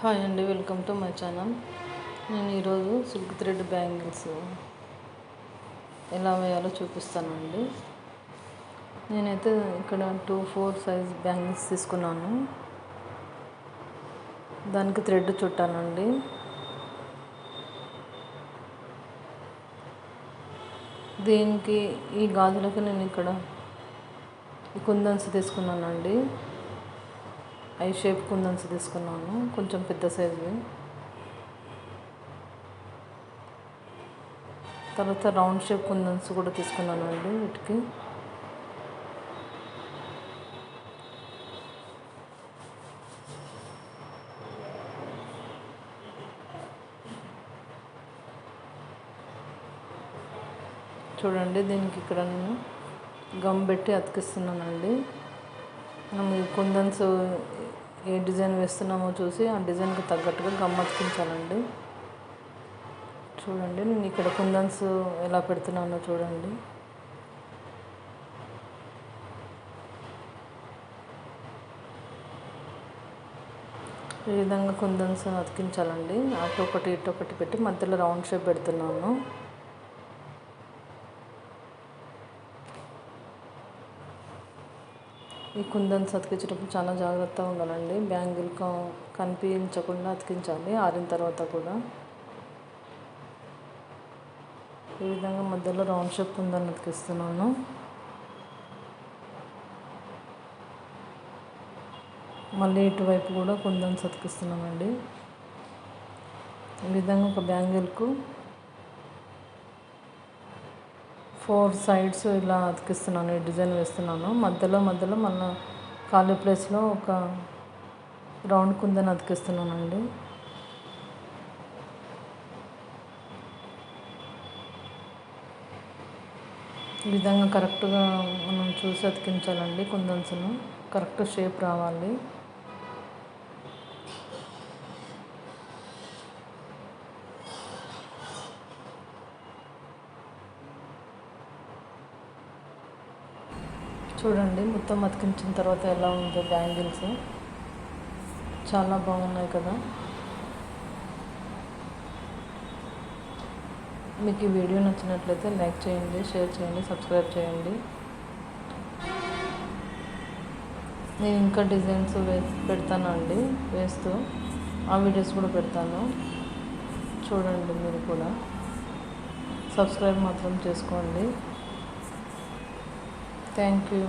Hi అండి, welcome to my channel. నేను ఈరోజు సిల్క్ థ్రెడ్ బ్యాంగిల్స్ ఎలా వేయాలో చూపిస్తానండి. నేనైతే ఇక్కడ 2-4 సైజ్ బ్యాంగిల్స్ తీసుకున్నాను. దానికి థ్రెడ్ చుట్టానండి. దీనికి ఈ గాజులకు నేను ఇక్కడ ఈ కుందన్స్ తీసుకున్నానండి. ఐ షేప్ కుందన్స్ తీసుకున్నాను, కొంచెం పెద్ద సైజువి. తర్వాత రౌండ్ షేప్ కుందన్స్ కూడా తీసుకున్నానండి. వీటికి చూడండి, దీనికి ఇక్కడ నేను గమ్ పెట్టి అతికిస్తున్నానండి. మనం ఈ కుందన్స్ ఏ డిజైన్ వేస్తున్నామో చూసి ఆ డిజైన్కి తగ్గట్టుగా గమ్ అతికించాలండి. చూడండి, నేను ఇక్కడ కుందన్స్ ఎలా పెడుతున్నానో చూడండి. ఈ విధంగా కుందన్స్ అతికించాలండి. అటు ఒకటి ఇటు ఒకటి పెట్టి మధ్యలో రౌండ్ షేప్ పెడుతున్నాను. ఈ కుందన్స్ అతికించేటప్పుడు చాలా జాగ్రత్తగా ఉండాలండి. బ్యాంగిల్ కనిపించకుండా అతికించాలి ఆరిన తర్వాత కూడా. ఈ విధంగా మధ్యలో రౌండ్ షేప్ కుందన్ అతికిస్తున్నాను. మళ్ళీ ఇటువైపు కూడా కుందన్స్ అతికిస్తున్నానండి. ఈ విధంగా ఒక బ్యాంగిల్కు 4 సైడ్స్ ఇలా అతికిస్తున్నాను. ఈ డిజైన్ వేస్తున్నాను. మధ్యలో మళ్ళీ ఖాళీ ప్లేస్లో ఒక రౌండ్ కుందన్ అతికిస్తున్నానండి. ఈ విధంగా కరెక్ట్గా మనం చూసి అతికించాలండి. కుందన్స్ను కరెక్ట్ షేప్ రావాలి. చూడండి, మొత్తం అతికించిన తర్వాత ఎలా ఉందో బ్యాంగిల్స్. చాలా బాగున్నాయి కదా. మీకు ఈ వీడియో నచ్చినట్లయితే లైక్ చేయండి, షేర్ చేయండి, సబ్స్క్రైబ్ చేయండి. నేను ఇంకా డిజైన్స్ పెడతానండి, వేస్తూ ఆ వీడియోస్ కూడా పెడతాను. చూడండి, మీరు కూడా సబ్స్క్రైబ్ మాత్రం చేసుకోండి. Thank you.